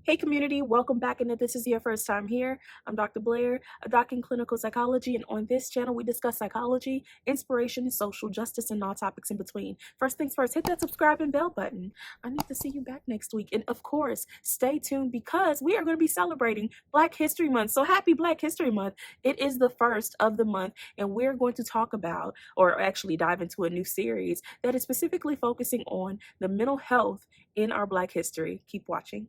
Hey community, welcome back. And if this is your first time here, I'm Dr. Blaire, a doc in clinical psychology, and on this channel we discuss psychology, inspiration, social justice, and all topics in between. First things first, hit that subscribe and bell button. I need to see you back next week. And of course, stay tuned because we are going to be celebrating Black History Month. So happy Black History Month. It is the first of the month, and we're going to talk about, or actually dive into a new series that is specifically focusing on the mental health in our Black history. Keep watching.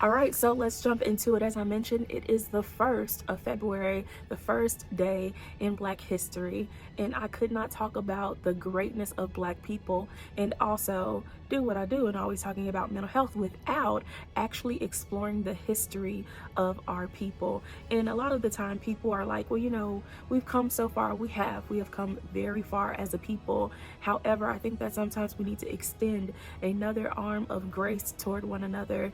All right, so let's jump into it. As I mentioned, it is the 1st of February, the first day in Black history, and I could not talk about the greatness of Black people and also do what I do and always talking about mental health without actually exploring the history of our people. And a lot of the time people are like, well, you know, we've come so far. We have come very far as a people. However, I think that sometimes we need to extend another arm of grace toward one another,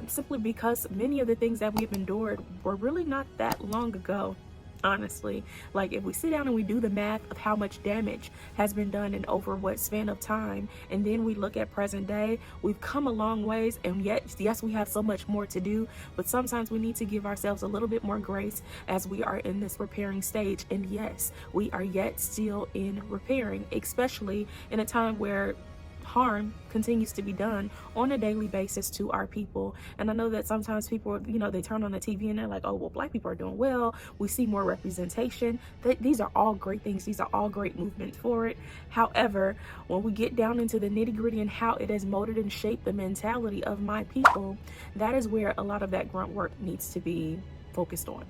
simply because many of the things that we've endured were really not that long ago. Honestly, like if we sit down and we do the math of how much damage has been done in over what span of time, and then we look at present day, we've come a long ways, and yet yes, we have so much more to do. But sometimes we need to give ourselves a little bit more grace as we are in this repairing stage. And yes, we are yet still in repairing, especially in a time where harm continues to be done on a daily basis to our people. And I know that sometimes people, you know, they turn on the TV and they're like, oh, well, Black people are doing well. We see more representation. These are all great things. These are all great movements for it. However, when we get down into the nitty gritty and how it has molded and shaped the mentality of my people, that is where a lot of that grunt work needs to be focused on.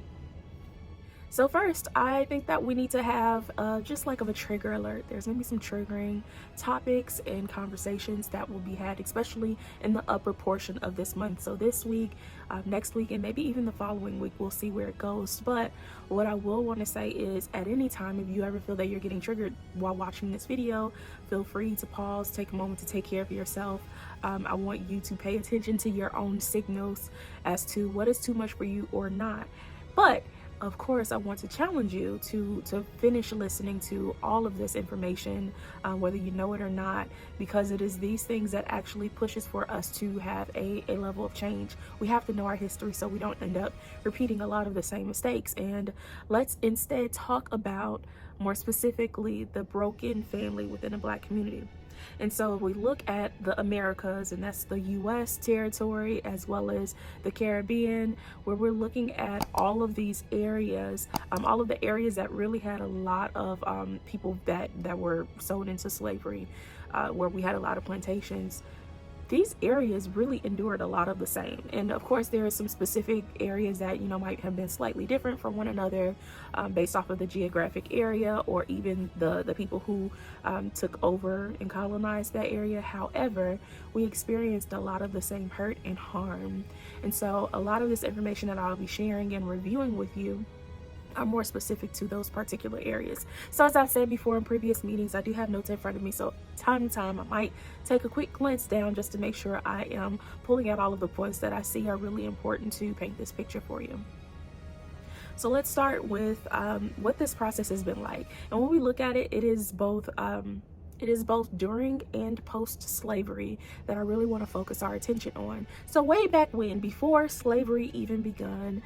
So first, I think that we need to have just like of a trigger alert. There's gonna be some triggering topics and conversations that will be had, especially in the upper portion of this month. So this week, next week, and maybe even the following week, we'll see where it goes. But what I will want to say is, at any time, if you ever feel that you're getting triggered while watching this video, feel free to pause, take a moment to take care of yourself. I want you to pay attention to your own signals as to what is too much for you or not. But of course, I want to challenge you to finish listening to all of this information, whether you know it or not, because it is these things that actually pushes for us to have a level of change. We have to know our history so we don't end up repeating a lot of the same mistakes. And let's instead talk about, more specifically, the broken family within a Black community. And so if we look at the Americas, and that's the US territory as well as the Caribbean, where we're looking at all of these areas, all of the areas that really had a lot of people that were sold into slavery, where we had a lot of plantations. These areas really endured a lot of the same. And of course, there are some specific areas that, you know, might have been slightly different from one another, based off of the geographic area or even the people who took over and colonized that area. However, we experienced a lot of the same hurt and harm. And so a lot of this information that I'll be sharing and reviewing with you are more specific to those particular areas. So as I said before in previous meetings, I do have notes in front of me, so time to time I might take a quick glance down just to make sure I am pulling out all of the points that I see are really important to paint this picture for you. So let's start with what this process has been like. And when we look at it, it is both during and post-slavery that I really want to focus our attention on. So way back when, before slavery even begun,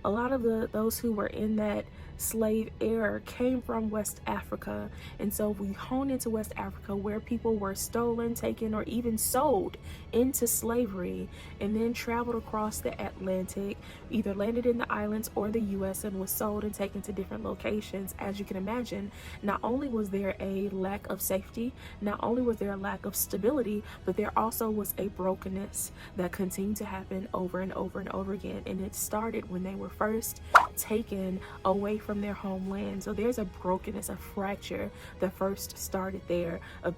a lot of those who were in that slave era came from West Africa. And so we hone into West Africa, where people were stolen, taken, or even sold into slavery, and then traveled across the Atlantic, either landed in the islands or the US, and was sold and taken to different locations. As you can imagine, not only was there a lack of safety, not only was there a lack of stability, but there also was a brokenness that continued to happen over and over and over again. And it started when they were first taken away from their homeland. So there's a brokenness, a fracture that first started there, of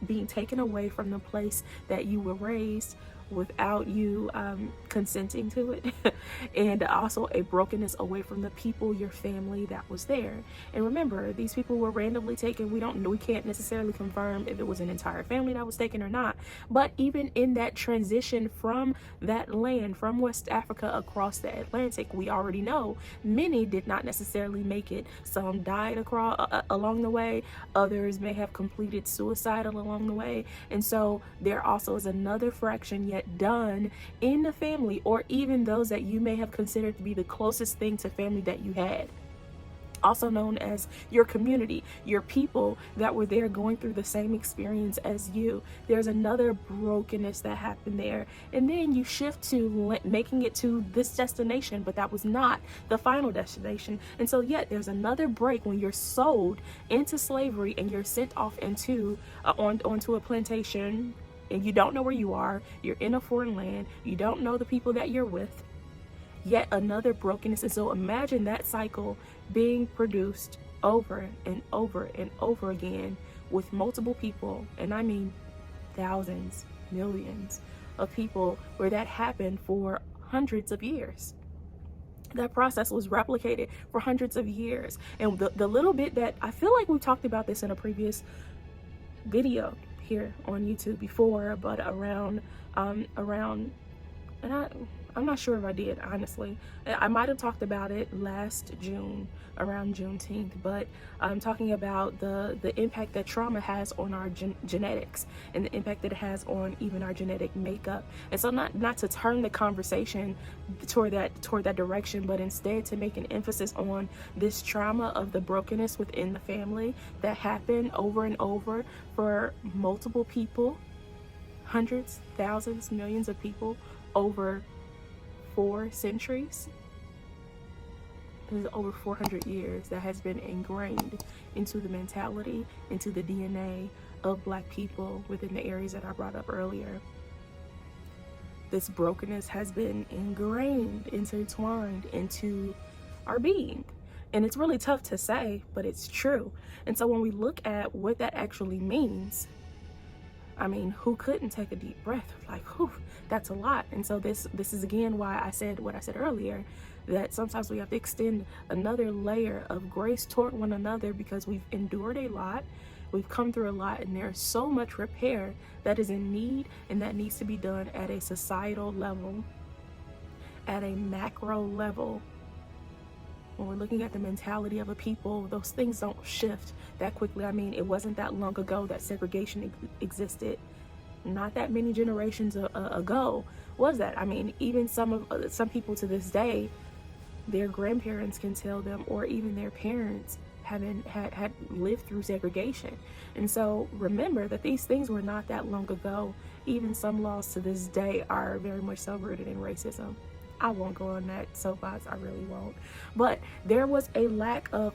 being taken away from the place that you were raised, without you consenting to it, and also a brokenness away from the people, your family that was there. And remember, these people were randomly taken. We can't necessarily confirm if it was an entire family that was taken or not, but even in that transition from that land, from West Africa across the Atlantic, we already know many did not necessarily make it. Some died along the way, others may have completed suicidal along the way. And so there also is another fraction yet done in the family, or even those that you may have considered to be the closest thing to family that you had, also known as your community, your people that were there going through the same experience as you. There's another brokenness that happened there. And then you shift to making it to this destination, but that was not the final destination. And so yet there's another break when you're sold into slavery and you're sent off into onto a plantation, and you don't know where you are. You're in a foreign land. You don't know the people that you're with. Yet another brokenness. And so imagine that cycle being produced over and over and over again with multiple people, and I mean thousands, millions of people, where that happened for hundreds of years. That process was replicated for hundreds of years. And the little bit that I feel like we talked about this in a previous video here on YouTube before, but around and I'm not sure if I did, honestly. I might have talked about it last June, around Juneteenth, but I'm talking about the impact that trauma has on our genetics, and the impact that it has on even our genetic makeup. And so not to turn the conversation toward that direction, but instead to make an emphasis on this trauma of the brokenness within the family that happened over and over for multiple people, hundreds, thousands, millions of people over 4 centuries. This is over 400 years that has been ingrained into the mentality, into the DNA of Black people within the areas that I brought up earlier. This brokenness has been ingrained, intertwined into our being. And it's really tough to say, but it's true. And so when we look at what that actually means, I mean, who couldn't take a deep breath? Like, whew, that's a lot. And so this is again why I said what I said earlier, that sometimes we have to extend another layer of grace toward one another, because we've endured a lot, we've come through a lot, and there's so much repair that is in need, and that needs to be done at a societal level, at a macro level. When we're looking at the mentality of a people, those things don't shift that quickly. I mean, it wasn't that long ago that segregation existed. Not that many generations ago was that. I mean, even some people to this day, their grandparents can tell them, or even their parents had lived through segregation. And so remember that these things were not that long ago. Even some laws to this day are very much so rooted in racism. I won't go on that soapbox, I really won't. But there was a lack of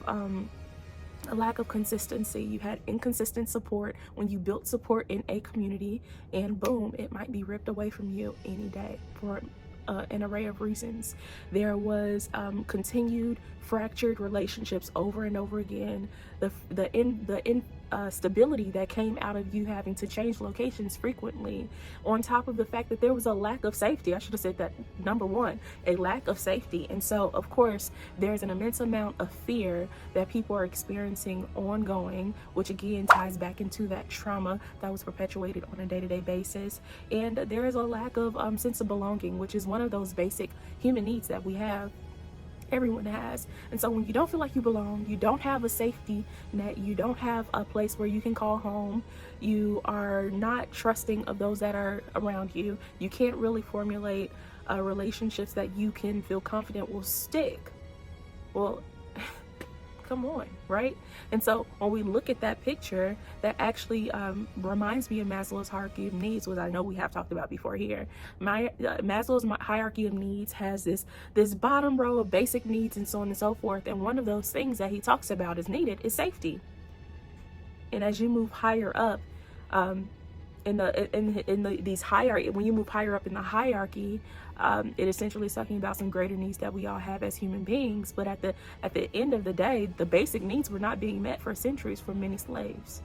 consistency. You had inconsistent support when you built support in a community, and boom, it might be ripped away from you any day for an array of reasons. There was continued fractured relationships over and over again. The stability that came out of you having to change locations frequently, on top of the fact that there was a lack of safety. I should have said that, number one, a lack of safety. And so of course there's an immense amount of fear that people are experiencing ongoing, which again ties back into that trauma that was perpetuated on a day-to-day basis. And there is a lack of sense of belonging, which is one of those basic human needs that we have. Everyone has. And so when you don't feel like you belong, you don't have a safety net, you don't have a place where you can call home, you are not trusting of those that are around you, you can't really formulate relationships that you can feel confident will stick. Well, come on, right? And so when we look at that picture, that actually reminds me of Maslow's hierarchy of needs, which I know we have talked about before here. Maslow's hierarchy of needs has this bottom row of basic needs and so on and so forth. And one of those things that he talks about is needed is safety. And as you move higher up these hierarchy, when you move higher up in the hierarchy, it essentially is talking about some greater needs that we all have as human beings. But at the end of the day, the basic needs were not being met for centuries for many slaves.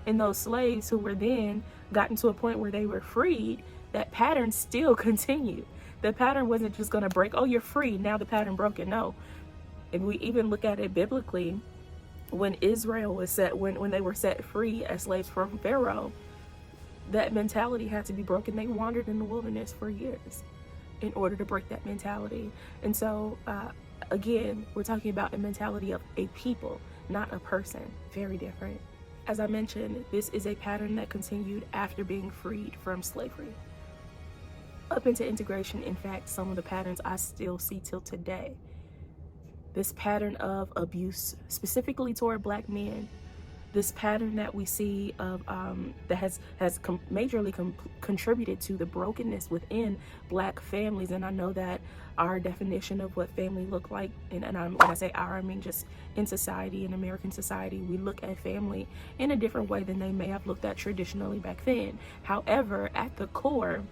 And those slaves who were then gotten to a point where they were freed, that pattern still continued. The pattern wasn't just going to break, oh, you're free, now the pattern broken. No. If we even look at it biblically, when Israel was when they were set free as slaves from Pharaoh, that mentality had to be broken. They wandered in the wilderness for years in order to break that mentality. And so, again, we're talking about a mentality of a people, not a person. Very different. As I mentioned, this is a pattern that continued after being freed from slavery. Up into integration, in fact, some of the patterns I still see till today. This pattern of abuse, specifically toward Black men, this pattern that we see of that has majorly contributed to the brokenness within Black families. And I know that our definition of what family look like, and when I say our, I mean just in society, in American society, we look at family in a different way than they may have looked at traditionally back then. However, at the core,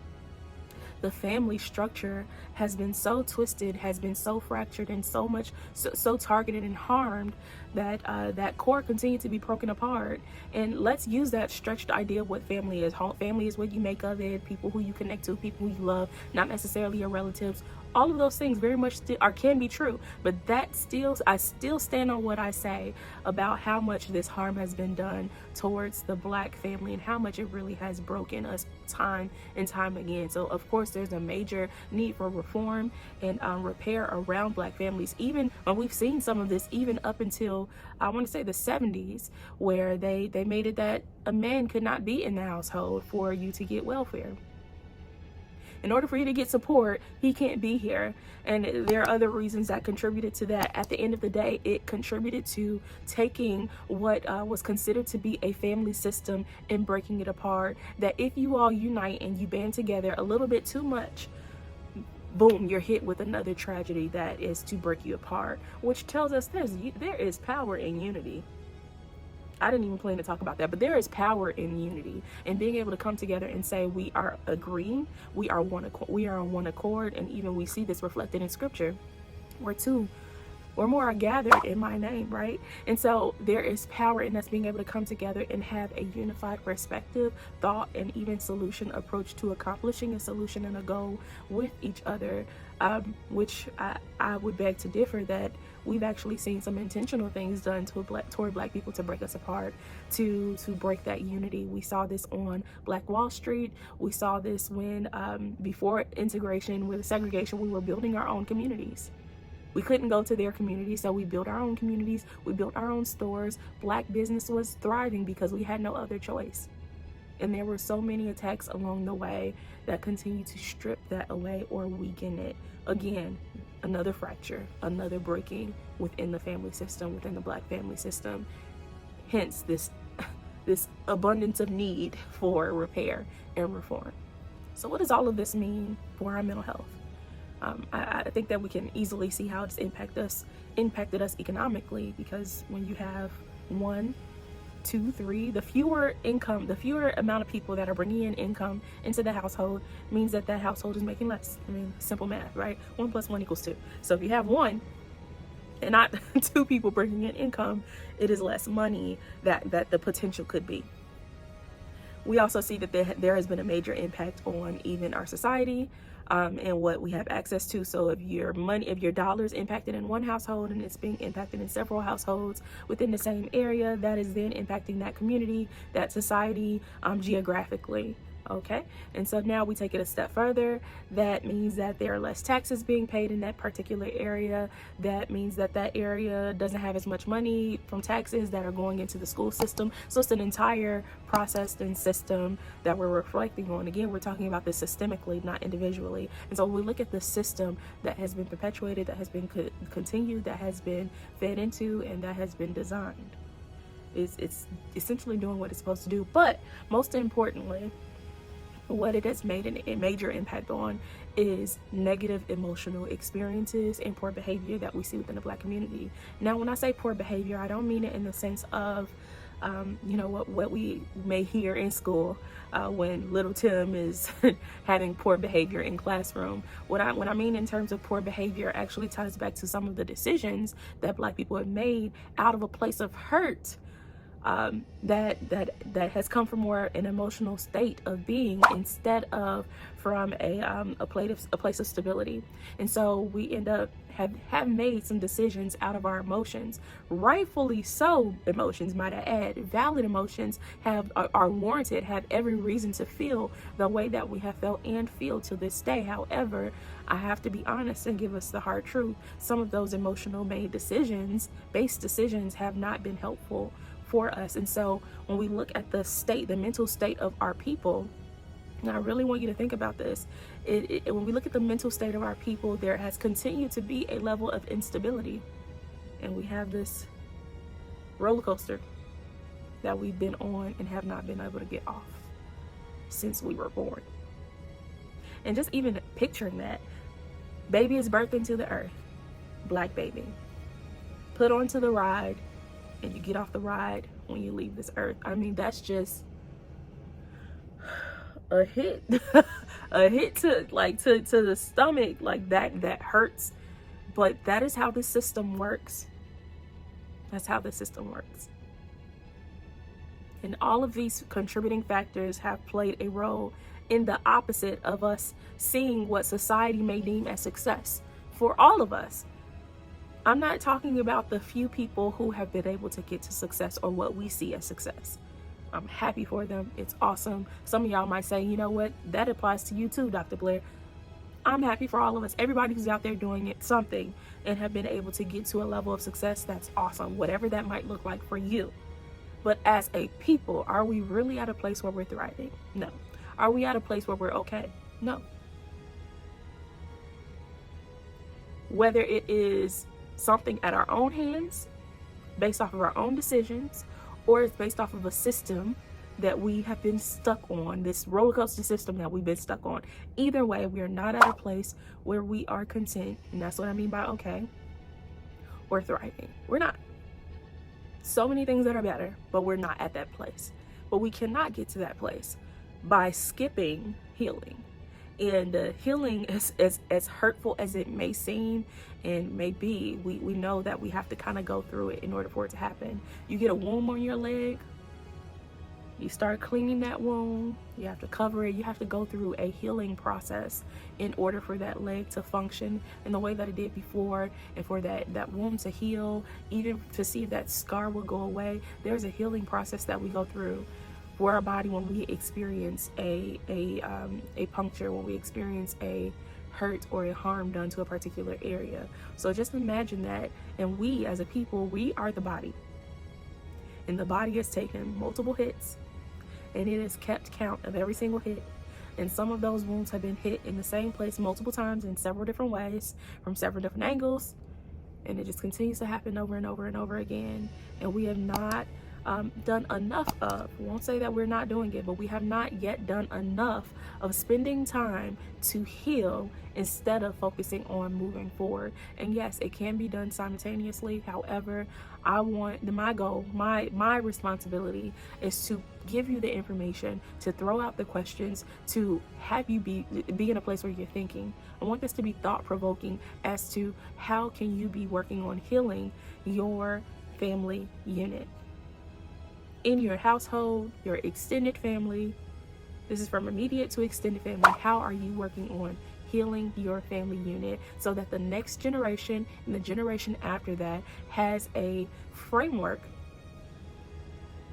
the family structure has been so twisted, has been so fractured, and so targeted and harmed that that core continued to be broken apart. And let's use that stretched idea of what family is. Family is what you make of it, people who you connect to, people who you love, not necessarily your relatives. All of those things very much can be true, but I still stand on what I say about how much this harm has been done towards the Black family and how much it really has broken us time and time again. So of course there's a major need for reform and repair around Black families. Even when we've seen some of this, even up until I want to say the 70s, where they made it that a man could not be in the household for you to get welfare. In order for you to get support, he can't be here. And there are other reasons that contributed to that. At the end of the day, it contributed to taking what was considered to be a family system and breaking it apart. That if you all unite and you band together a little bit too much, boom, you're hit with another tragedy that is to break you apart, which tells us there is power in unity. I didn't even plan to talk about that, but there is power in unity and being able to come together and say we are agreeing, we are on one accord, and even we see this reflected in Scripture, where two or more are gathered in my name, right? And so there is power in us being able to come together and have a unified perspective, thought, and even solution approach to accomplishing a solution and a goal with each other, which I would beg to differ that we've actually seen some intentional things done toward Black people to break us apart, to break that unity. We saw this on Black Wall Street. We saw this when before integration with segregation, we were building our own communities. We couldn't go to their community, so we built our own communities. We built our own stores. Black business was thriving because we had no other choice. And there were so many attacks along the way that continue to strip that away or weaken it. Again, another fracture, another breaking within the family system, within the Black family system. Hence this abundance of need for repair and reform. So what does all of this mean for our mental health? I think that we can easily see how it's impacted us economically, because when you have 1, 2, 3, the fewer amount of people that are bringing in income into the household means that household is making less. I mean, simple math, right? 1 + 1 = 2. So if you have 1 and not 2 people bringing in income, it is less money that the potential could be. We also see that there has been a major impact on even our society and what we have access to. So if your dollars impacted in one household and it's being impacted in several households within the same area, that is then impacting that community, that society, geographically. Okay, and so now we take it a step further. That means that there are less taxes being paid in that particular area. That means that area doesn't have as much money from taxes that are going into the school system. So it's an entire process and system that we're reflecting on. Again, we're talking about this systemically, not individually. And so when we look at the system that has been perpetuated, that has been continued, that has been fed into, and that has been designed, it's essentially doing what it's supposed to do. But most importantly, what it has made a major impact on is negative emotional experiences and poor behavior that we see within the Black community. Now, when I say poor behavior, I don't mean it in the sense of, what we may hear in school when little Tim is having poor behavior in classroom. What I mean in terms of poor behavior actually ties back to some of the decisions that Black people have made out of a place of hurt that has come from more an emotional state of being instead of from a place of stability. And so we end up have made some decisions out of our emotions, rightfully so. Emotions, might I add, valid emotions are warranted, have every reason to feel the way that we have felt and feel to this day. However, I have to be honest and give us the hard truth. Some of those emotional based decisions have not been helpful for us. And so when we look at the mental state of our people, and I really want you to think about this, when we look at the mental state of our people, there has continued to be a level of instability. And we have this roller coaster that we've been on and have not been able to get off since we were born. And just even picturing that, baby is birthed into the earth, black baby, put onto the ride, and you get off the ride when you leave this earth. I mean, that's just a hit, a hit to the stomach, like that hurts. But that is how the system works. That's how the system works. And all of these contributing factors have played a role in the opposite of us seeing what society may deem as success for all of us. I'm not talking about the few people who have been able to get to success or what we see as success. I'm happy for them. It's awesome. Some of y'all might say, you know what, that applies to you too, Dr. Blaire. I'm happy for all of us. Everybody who's out there doing something and have been able to get to a level of success, that's awesome. Whatever that might look like for you. But as a people, are we really at a place where we're thriving? No. Are we at a place where we're okay? No. Whether it is something at our own hands, based off of our own decisions, or it's based off of a system that we have been stuck on, this roller coaster system that we've been stuck on. Either way, we are not at a place where we are content, and that's what I mean by okay, or thriving. We're not. So many things that are better, but we're not at that place. But we cannot get to that place by skipping healing. And healing is as hurtful as it may seem and may be, we know that we have to kind of go through it in order for it to happen. You get a wound on your leg, you start cleaning that wound, you have to cover it, you have to go through a healing process in order for that leg to function in the way that it did before, and for that wound to heal, even to see if that scar will go away. There's a healing process that we go through for our body when we experience a puncture, when we experience a hurt or a harm done to a particular area. So just imagine that, and we as a people, we are the body, and the body has taken multiple hits, and it has kept count of every single hit. And some of those wounds have been hit in the same place multiple times in several different ways, from several different angles, and it just continues to happen over and over and over again. And we have not done enough of, won't say that we're not doing it, but we have not yet done enough of spending time to heal instead of focusing on moving forward. And yes, it can be done simultaneously. However, my goal, my responsibility is to give you the information, to throw out the questions, to have you be in a place where you're thinking. I want this to be thought-provoking as to how can you be working on healing your family unit in your household, your extended family. This is from immediate to extended family. How are you working on healing your family unit so that the next generation and the generation after that has a framework,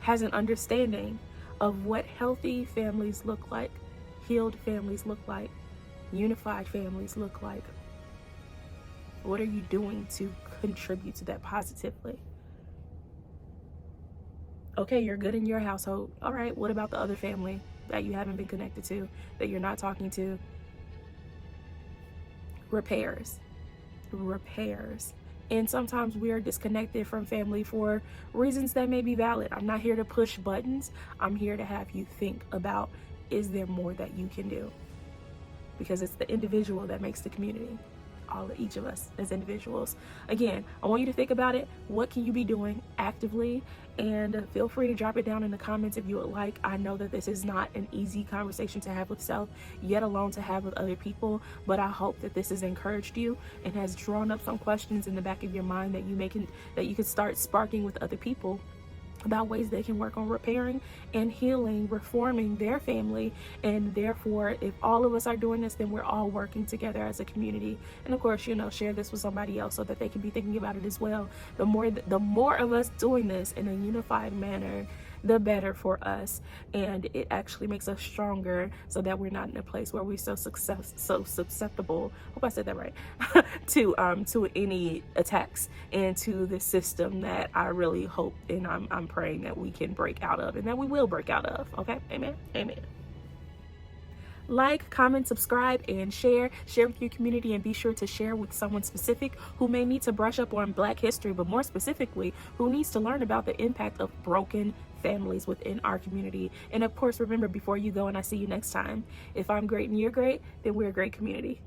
has an understanding of what healthy families look like, healed families look like, unified families look like? What are you doing to contribute to that positively? Okay, you're good in your household. All right, what about the other family that you haven't been connected to, that you're not talking to? Repairs. And sometimes we are disconnected from family for reasons that may be valid. I'm not here to push buttons. I'm here to have you think about, is there more that you can do? Because it's the individual that makes the community. Each of us as individuals. Again, I want you to think about it. What can you be doing actively? And feel free to drop it down in the comments if you would like. I know that this is not an easy conversation to have with self, yet alone to have with other people, but I hope that this has encouraged you and has drawn up some questions in the back of your mind that you can start sparking with other people about ways they can work on repairing and healing, reforming their family. And therefore, if all of us are doing this, then we're all working together as a community. And of course, share this with somebody else so that they can be thinking about it as well. The more of us doing this in a unified manner, the better for us, and it actually makes us stronger, so that we're not in a place where we're so susceptible, hope I said that right, to any attacks, and to the system that I really hope and I'm praying that we can break out of, and that we will break out of. Okay, amen. Like, comment, subscribe, and share with your community, and be sure to share with someone specific who may need to brush up on Black history, but more specifically, who needs to learn about the impact of broken families within our community. And of course, remember, before you go, and I see you next time, if I'm great and you're great, then we're a great community.